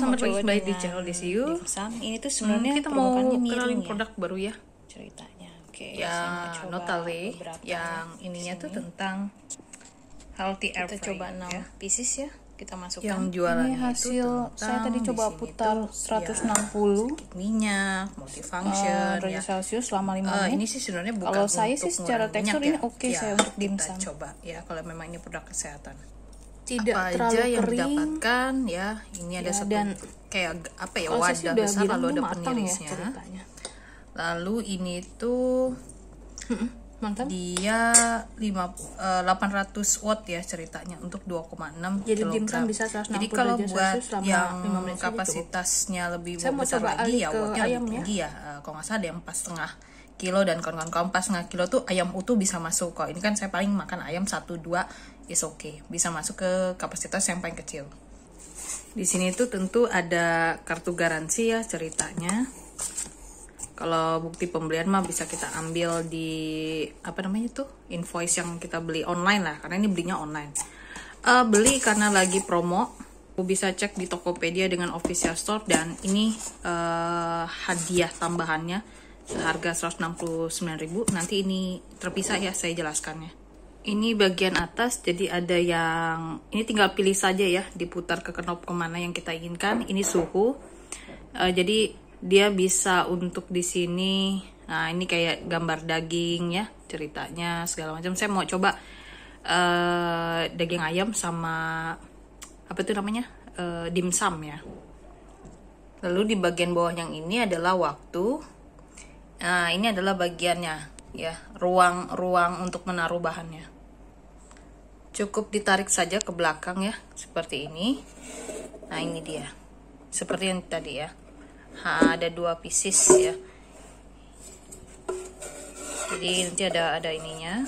Selamat mau pagi coba kembali di dengan channel DCU. dimsum. Ini tuh sebenarnya kita mau permukaannya miring kenalin ya produk baru ya, ceritanya. Oke, saya mau yang coba Notale, beberapa yang ininya di tuh sini. tentang healthy air Kita fryer coba 6 ya. pieces ya. Kita masukkan. Yang jualannya Ini hasil itu saya tadi tentang coba di sini putar tuh 160 sedikit minyak, multifunction ya. derajat Celcius selama 5 menit. Ini sih sebenarnya bukan Kalau saya untuk sih secara ngurangin tekstur minyak ini oke ya. saya untuk Kita dimsum. coba ya kalau memang ini produk kesehatan. Tidak Apa terlalu aja yang kering. didapatkan ya, ini ada Ya, satu dan kayak apa ya, kalau saya sih wadah udah besar bilang lalu ini ada matang ya penirisnya. ceritanya. Lalu ini tuh Mantap. dia 800 watt ya ceritanya untuk 2,6 Jadi kg. dimsum bisa 160 Jadi kalau derajat buat Celcius selama yang 5 menit saja kapasitasnya lebih Saya mau besar coba lagi alih ya ke wattnya lebih ayam ya. tinggi ya. Kalau nggak salah ada yang 4,5 kilo dan kawan-kawan. Kalau 4,5 kilo tuh ayam utuh bisa masuk. Kalau ini kan saya paling makan ayam 1-2 is okay, bisa masuk ke kapasitas yang paling kecil. Di sini tuh tentu ada kartu garansi ya ceritanya. Kalau bukti pembelian mah bisa kita ambil di apa namanya tuh, invoice yang kita beli online lah, karena ini belinya online. Beli karena lagi promo, bisa cek di Tokopedia dengan official store, dan ini hadiah tambahannya harga 169.000. Nanti ini terpisah ya saya jelaskannya. Ini bagian atas, jadi ada yang ini tinggal pilih saja ya, diputar ke knob kemana yang kita inginkan. Ini suhu, jadi dia bisa untuk di sini. Nah ini kayak gambar daging ya ceritanya segala macam. Saya mau coba daging ayam sama apa itu namanya, dimsum ya. Lalu di bagian bawah yang ini adalah waktu. Nah ini adalah bagiannya ya, ruang untuk menaruh bahannya. Cukup ditarik saja ke belakang ya, seperti ini. Nah ini dia, seperti yang tadi ya. Ada 2 pieces ya. Jadi nanti ada ininya.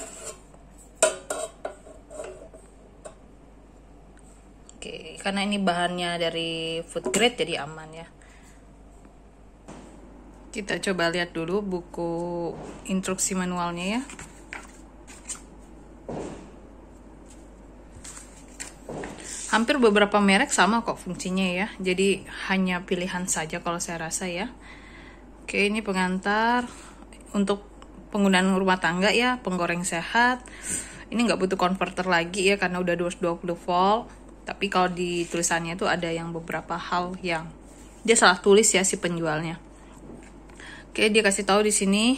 Oke, karena ini bahannya dari food grade jadi aman ya. Kita coba lihat dulu buku instruksi manualnya ya. Hampir beberapa merek sama kok fungsinya ya. Jadi hanya pilihan saja kalau saya rasa ya. Oke, ini pengantar untuk penggunaan rumah tangga ya, penggoreng sehat. Ini nggak butuh converter lagi ya karena udah 220 volt. Tapi kalau di tulisannya itu ada yang beberapa hal yang dia salah tulis ya si penjualnya. Oke, dia kasih tahu di sini.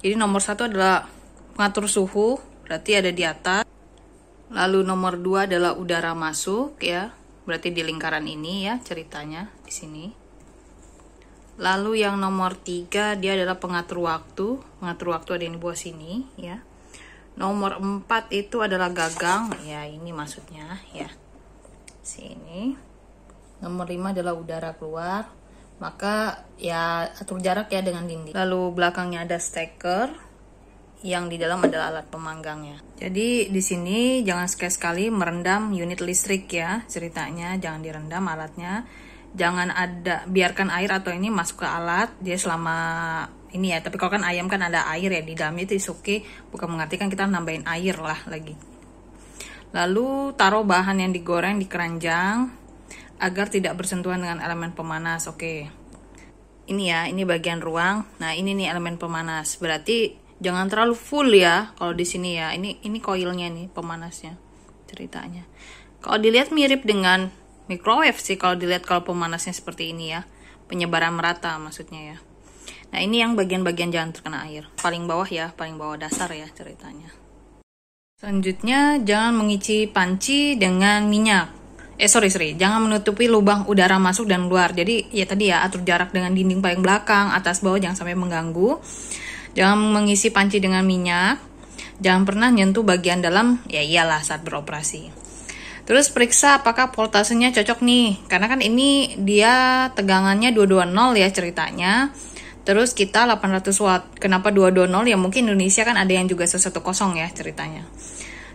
Jadi nomor 1 adalah pengatur suhu, berarti ada di atas. Lalu nomor 2 adalah udara masuk ya, berarti di lingkaran ini ya ceritanya di sini. Lalu yang nomor 3 dia adalah pengatur waktu. Pengatur waktu ada di bawah sini ya. Nomor 4 itu adalah gagang, ya ini maksudnya ya. Sini. Nomor 5 adalah udara keluar. Maka ya atur jarak ya dengan dinding. Lalu belakangnya ada steker, yang di dalam adalah alat pemanggangnya. Jadi di sini jangan sekali-sekali merendam unit listrik ya ceritanya, jangan direndam alatnya. Jangan biarkan air atau ini masuk ke alat dia selama ini ya. Tapi kalau kan ayam kan ada air ya di dalamnya, itu oke, bukan mengartikan kita nambahin air lah lagi. Lalu taruh bahan yang digoreng di keranjang agar tidak bersentuhan dengan elemen pemanas. Oke. Ini ya, ini bagian ruang. Nah, ini nih elemen pemanas. Berarti jangan terlalu full ya kalau di sini ya. Ini koilnya nih pemanasnya ceritanya. Kalau dilihat mirip dengan microwave sih kalau dilihat, kalau pemanasnya seperti ini ya. Penyebaran merata maksudnya ya. Nah, ini yang bagian-bagian jangan terkena air. Paling bawah ya, paling bawah dasar ya ceritanya. Selanjutnya jangan mengisi panci dengan minyak. Jangan menutupi lubang udara masuk dan keluar. Jadi ya tadi ya, atur jarak dengan dinding paling belakang, atas bawah jangan sampai mengganggu. Jangan mengisi panci dengan minyak. Jangan pernah nyentuh bagian dalam, ya iyalah saat beroperasi. Terus periksa apakah voltasenya cocok nih. Karena kan ini dia tegangannya 220 ya ceritanya. Terus kita 800 watt. Kenapa 220? Ya mungkin Indonesia kan ada yang juga 110 ya ceritanya.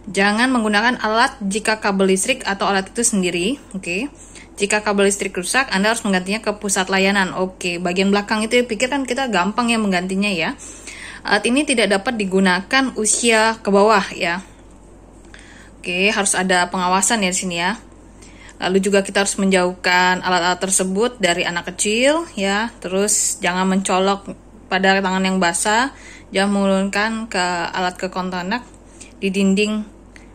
Jangan menggunakan alat jika kabel listrik atau alat itu sendiri. Oke. Jika kabel listrik rusak, Anda harus menggantinya ke pusat layanan. Oke, bagian belakang itu pikir kan kita gampang ya menggantinya ya. Alat ini tidak dapat digunakan usia ke bawah ya. Oke, harus ada pengawasan ya di sini ya. Lalu juga kita harus menjauhkan alat-alat tersebut dari anak kecil ya. Terus jangan mencolok pada tangan yang basah, jangan mengulurkan ke alat ke kontak di dinding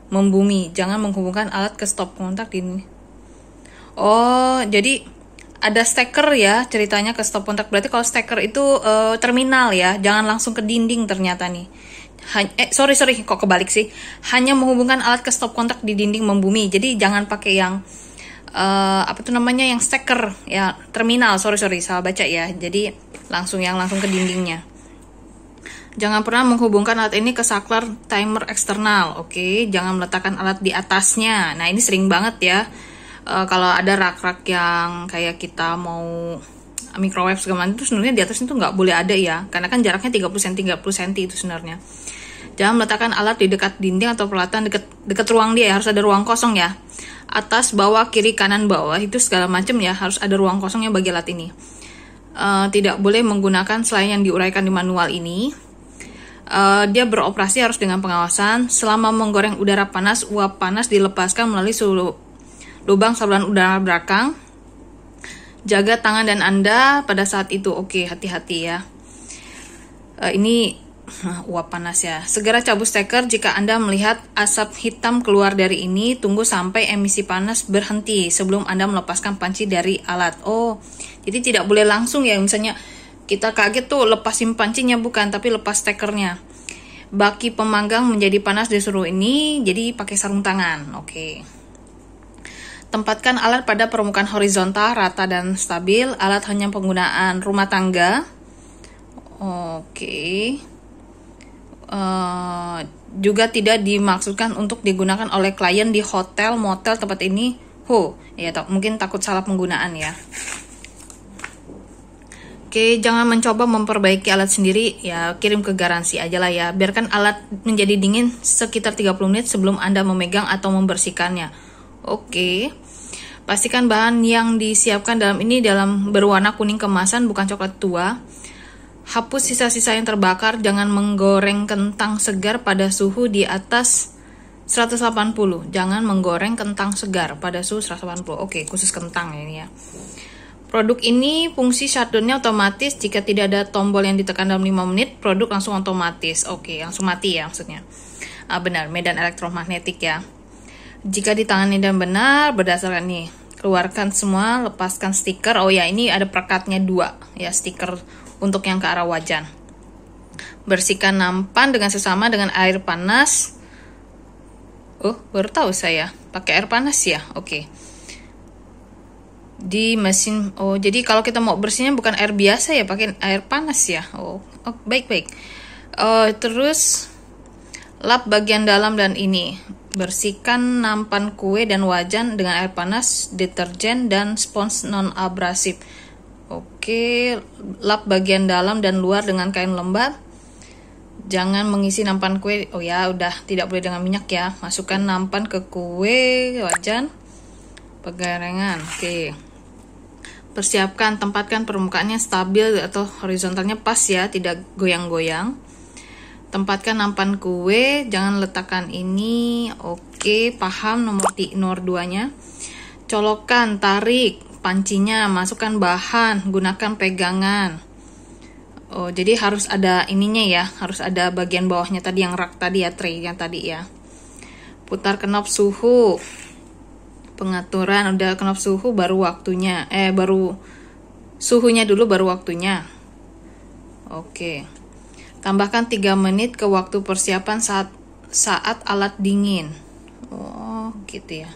membumi. Jangan menghubungkan alat ke stop kontak di ini. Oh, jadi ada steker ya ceritanya ke stop kontak. Berarti kalau steker itu terminal ya, jangan langsung ke dinding ternyata nih. Sorry kok kebalik sih. Hanya menghubungkan alat ke stop kontak di dinding membumi. Jadi jangan pakai yang yang steker ya, terminal. Sorry salah baca ya. Jadi langsung ke dindingnya. Jangan pernah menghubungkan alat ini ke saklar timer eksternal. Oke, jangan meletakkan alat di atasnya. Nah, ini sering banget ya. Kalau ada rak-rak yang kayak kita mau microwave segala macam itu sebenarnya di atasnya tuh nggak boleh ada ya, karena kan jaraknya 30 cm itu sebenarnya. Jangan meletakkan alat di dekat dinding atau peralatan dekat ruang dia ya, harus ada ruang kosong ya. Atas, bawah, kiri, kanan, bawah itu segala macam ya, harus ada ruang kosongnya bagi alat ini. Tidak boleh menggunakan selain yang diuraikan di manual ini. Dia beroperasi harus dengan pengawasan. Selama menggoreng udara panas, uap panas dilepaskan melalui lubang saluran udara belakang. Jaga tangan dan Anda pada saat itu. Oke, hati-hati ya. Ini uap panas ya. Segera cabut steker jika Anda melihat asap hitam keluar dari ini. Tunggu sampai emisi panas berhenti sebelum Anda melepaskan panci dari alat. Oh, jadi tidak boleh langsung ya. Misalnya kita kaget tuh lepasin pancinya, bukan, tapi lepas stekernya. Baki pemanggang menjadi panas di seluruh ini, jadi pakai sarung tangan. Oke. Tempatkan alat pada permukaan horizontal, rata dan stabil. Alat hanya penggunaan rumah tangga. Oke. Juga tidak dimaksudkan untuk digunakan oleh klien di hotel, motel, tempat ini. Ya, mungkin takut salah penggunaan ya. Oke, jangan mencoba memperbaiki alat sendiri. Ya, kirim ke garansi aja lah ya. Biarkan alat menjadi dingin sekitar 30 menit sebelum Anda memegang atau membersihkannya. Oke. Pastikan bahan yang disiapkan dalam berwarna kuning kemasan, bukan coklat tua. Hapus sisa-sisa yang terbakar. Jangan menggoreng kentang segar pada suhu di atas 180. Jangan menggoreng kentang segar pada suhu 180. Oke, khusus kentang ini ya. Produk ini fungsi shutdown-nya otomatis. Jika tidak ada tombol yang ditekan dalam 5 menit, produk langsung otomatis. Oke, langsung mati ya maksudnya. Benar, medan elektromagnetik ya. Jika ditangani dan benar, berdasarkan nih, keluarkan semua, lepaskan stiker. Oh ya, ini ada perekatnya 2 ya, stiker untuk yang ke arah wajan. Bersihkan nampan dengan sesama dengan air panas. Baru tahu saya, pakai air panas ya. Oke. Di mesin, jadi kalau kita mau bersihnya bukan air biasa ya, pakai air panas ya. Baik. Terus lap bagian dalam dan ini. Bersihkan nampan kue dan wajan dengan air panas, deterjen, dan spons non-abrasif. Oke, lap bagian dalam dan luar dengan kain lembab. Jangan mengisi nampan kue. Udah, tidak boleh dengan minyak ya. Masukkan nampan ke kue, wajan, penggorengan. Oke. Persiapkan, tempatkan permukaannya stabil atau horizontalnya pas ya, tidak goyang-goyang. Tempatkan nampan kue, jangan letakkan ini. Oke, paham nomor 2-nya. Colokkan, tarik pancinya, masukkan bahan, gunakan pegangan. Jadi harus ada ininya ya, harus ada bagian bawahnya tadi yang rak tadi ya, tray yang tadi ya. Putar knob suhu. Pengaturan, udah knob suhu baru waktunya. Baru suhunya dulu baru waktunya. Oke. Tambahkan 3 menit ke waktu persiapan saat alat dingin. Gitu ya.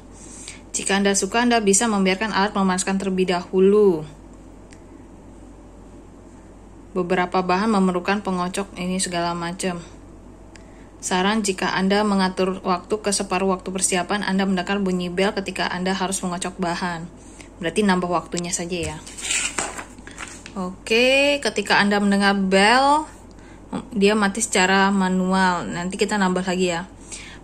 Jika Anda suka, Anda bisa membiarkan alat memanaskan terlebih dahulu. Beberapa bahan memerlukan pengocok ini segala macam. Saran, jika Anda mengatur waktu ke separuh waktu persiapan, Anda mendengar bunyi bel ketika Anda harus mengocok bahan. Berarti nambah waktunya saja ya. Oke, ketika Anda mendengar bel, dia mati secara manual. Nanti kita nambah lagi ya.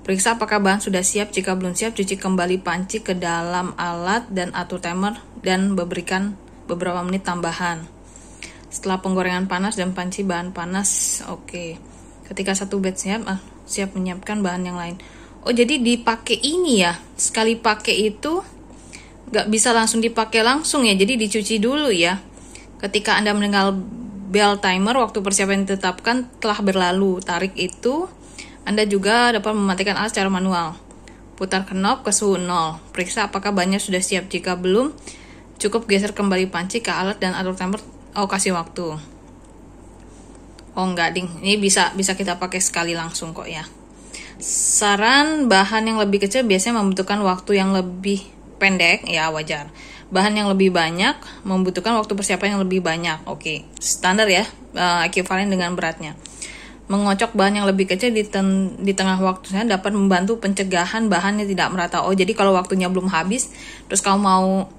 Periksa apakah bahan sudah siap. Jika belum siap, cuci kembali panci ke dalam alat dan atur timer dan berikan beberapa menit tambahan. Setelah penggorengan panas dan panci bahan panas, oke. Ketika satu batch siap menyiapkan bahan yang lain. Jadi dipakai ini ya. Sekali pakai itu nggak bisa langsung dipakai langsung ya, jadi dicuci dulu ya. Ketika Anda mendengar bell timer waktu persiapan ditetapkan telah berlalu, tarik itu. Anda juga dapat mematikan alat secara manual. Putar knob ke suhu 0. Periksa apakah bahannya sudah siap. Jika belum, cukup geser kembali panci ke alat dan atur timer. Oh, kasih waktu. Oh enggak ding, ini bisa kita pakai sekali langsung kok ya. Saran, bahan yang lebih kecil biasanya membutuhkan waktu yang lebih pendek, ya wajar. Bahan yang lebih banyak membutuhkan waktu persiapan yang lebih banyak. Oke, standar ya, ekivalen dengan beratnya. Mengocok bahan yang lebih kecil di tengah waktunya dapat membantu pencegahan bahannya tidak merata. Oh, jadi kalau waktunya belum habis, terus kamu mau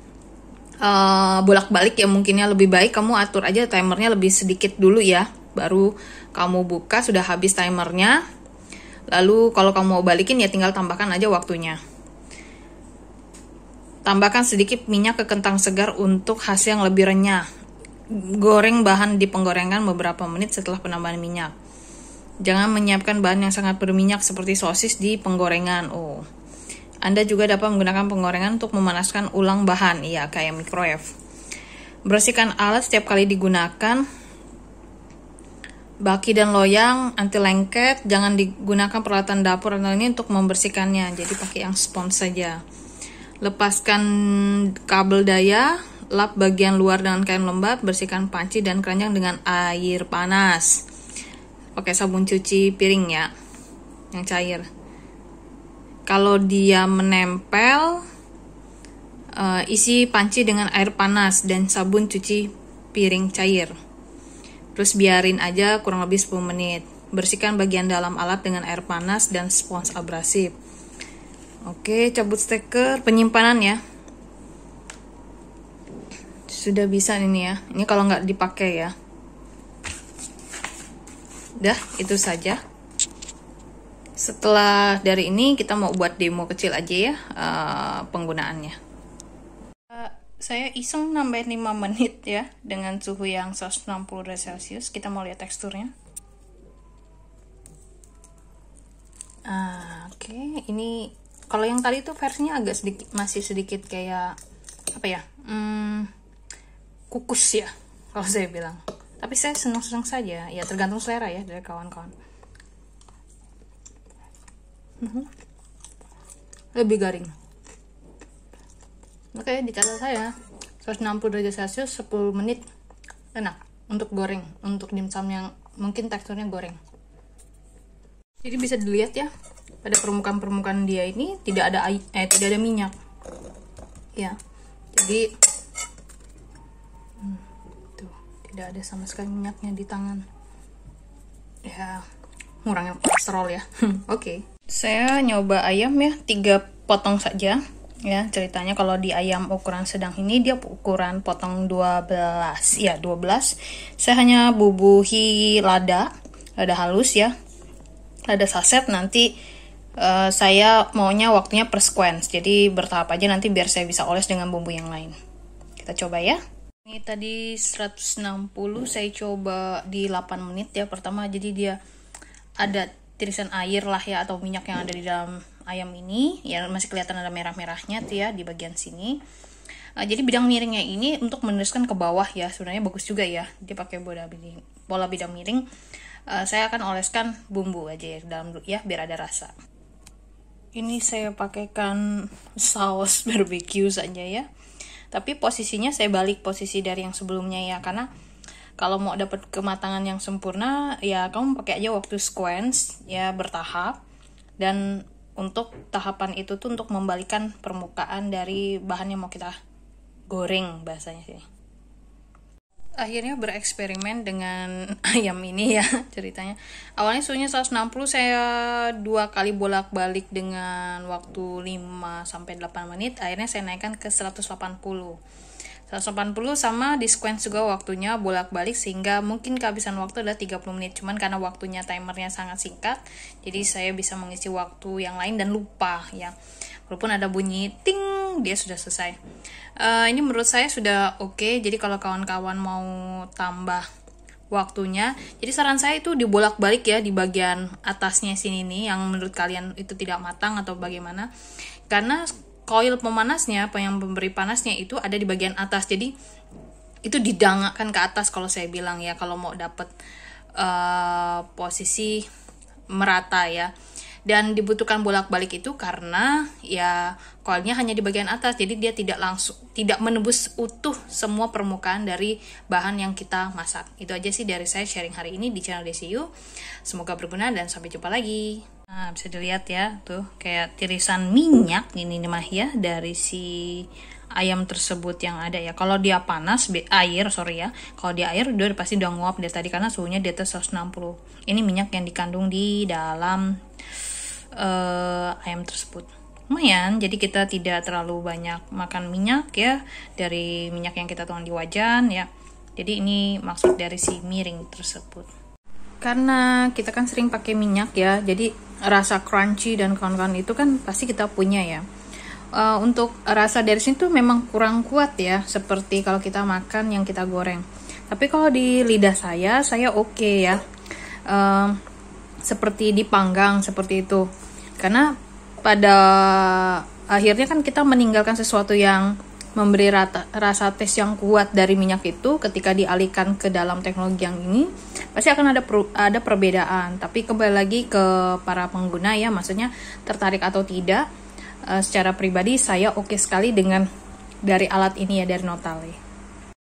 bolak-balik ya, mungkinnya lebih baik kamu atur aja timernya lebih sedikit dulu ya. Baru kamu buka sudah habis timernya. Lalu kalau kamu mau balikin ya tinggal tambahkan aja waktunya. Tambahkan sedikit minyak ke kentang segar untuk hasil yang lebih renyah. Goreng bahan di penggorengan beberapa menit setelah penambahan minyak. Jangan menyiapkan bahan yang sangat berminyak seperti sosis di penggorengan. Oh, Anda juga dapat menggunakan penggorengan untuk memanaskan ulang bahan, ya kayak microwave. Bersihkan alat setiap kali digunakan. Baki dan loyang, anti lengket, jangan digunakan peralatan dapur atau ini untuk membersihkannya. Jadi pakai yang spons saja. Lepaskan kabel daya, lap bagian luar dengan kain lembab, bersihkan panci dan keranjang dengan air panas. Pakai sabun cuci piring ya, yang cair. Kalau dia menempel, isi panci dengan air panas dan sabun cuci piring cair. Terus biarin aja kurang lebih 10 menit. Bersihkan bagian dalam alat dengan air panas dan spons abrasif. Oke, cabut steker, penyimpanan ya. Sudah bisa ini ya. Ini kalau nggak dipakai ya. Udah, itu saja. Setelah dari ini kita mau buat demo kecil aja ya penggunaannya. Saya iseng nambahin 5 menit ya dengan suhu yang 160 derajat Celcius. Kita mau lihat teksturnya. Oke, ini kalau yang tadi tuh versinya agak sedikit, masih sedikit kayak apa ya? Kukus ya kalau saya bilang. Tapi saya senang-senang saja. Ya tergantung selera ya dari kawan-kawan. Lebih garing. Oke, dicatat saya 160 derajat Celcius 10 menit. Enak untuk goreng, untuk dimsum yang mungkin teksturnya goreng. Jadi bisa dilihat ya, pada permukaan dia ini tidak ada minyak. Ya. Jadi tuh, tidak ada sama sekali minyaknya di tangan. Ya, ngurangin kolesterol ya. Oke. Saya nyoba ayam ya, 3 potong saja. Ya, ceritanya kalau di ayam ukuran sedang ini dia ukuran potong 12. Ya, 12. Saya hanya bubuhi lada halus ya. Lada saset, nanti saya maunya waktunya per sequence. Jadi bertahap aja nanti biar saya bisa oles dengan bumbu yang lain. Kita coba ya. Ini tadi 160, saya coba di 8 menit ya pertama. Jadi dia ada tirisan air lah ya, atau minyak yang ada di dalam ayam ini ya, masih kelihatan ada merah-merahnya tuh ya di bagian sini. Jadi bidang miringnya ini untuk meneruskan ke bawah ya, sebenarnya bagus juga ya dia pakai bola bidang miring. Saya akan oleskan bumbu aja ya dalam ya biar ada rasa. Ini saya pakaikan saus barbecue saja ya, tapi posisinya saya balik posisi dari yang sebelumnya ya, karena kalau mau dapat kematangan yang sempurna ya kamu pakai aja waktu sequence ya, bertahap. Dan untuk tahapan itu tuh untuk membalikan permukaan dari bahan yang mau kita goreng bahasanya sih. Akhirnya bereksperimen dengan ayam ini ya ceritanya. Awalnya suhunya 160, saya 2 kali bolak-balik dengan waktu 5-8 menit. Akhirnya saya naikkan ke 180 sama di sequence juga waktunya bolak-balik, sehingga mungkin kehabisan waktu adalah 30 menit. Cuman karena waktunya timernya sangat singkat, jadi saya bisa mengisi waktu yang lain dan lupa ya. Walaupun ada bunyi ting, dia sudah selesai. Ini menurut saya sudah oke. Jadi kalau kawan-kawan mau tambah waktunya, jadi saran saya itu dibolak-balik ya di bagian atasnya sini nih, yang menurut kalian itu tidak matang atau bagaimana. Karena coil pemanasnya, yang memberi panasnya itu ada di bagian atas. Jadi itu didangakkan ke atas kalau saya bilang ya, kalau mau dapat posisi merata ya. Dan dibutuhkan bolak-balik itu karena ya coilnya hanya di bagian atas, jadi dia tidak menembus utuh semua permukaan dari bahan yang kita masak. Itu aja sih dari saya sharing hari ini di channel DCU. Semoga berguna dan sampai jumpa lagi. Nah, bisa dilihat ya, tuh kayak tirisan minyak ini nih mah ya dari si ayam tersebut yang ada ya. Kalau dia panas, kalau dia air udah pasti udah nguap dari tadi karena suhunya di atas 160. Ini minyak yang dikandung di dalam ayam tersebut. Lumayan, jadi kita tidak terlalu banyak makan minyak ya, dari minyak yang kita tuang di wajan ya. Jadi ini maksud dari si miring tersebut. Karena kita kan sering pakai minyak ya, jadi rasa crunchy dan kawan-kawan itu kan pasti kita punya ya. Untuk rasa dari sini tuh memang kurang kuat ya, seperti kalau kita makan yang kita goreng. Tapi kalau di lidah saya oke ya. Seperti dipanggang seperti itu. Karena pada akhirnya kan kita meninggalkan sesuatu yang memberi rasa tes yang kuat dari minyak itu, ketika dialihkan ke dalam teknologi yang ini pasti akan ada perbedaan. Tapi kembali lagi ke para pengguna ya, maksudnya tertarik atau tidak. Secara pribadi saya oke sekali dengan dari alat ini ya, dari Notale.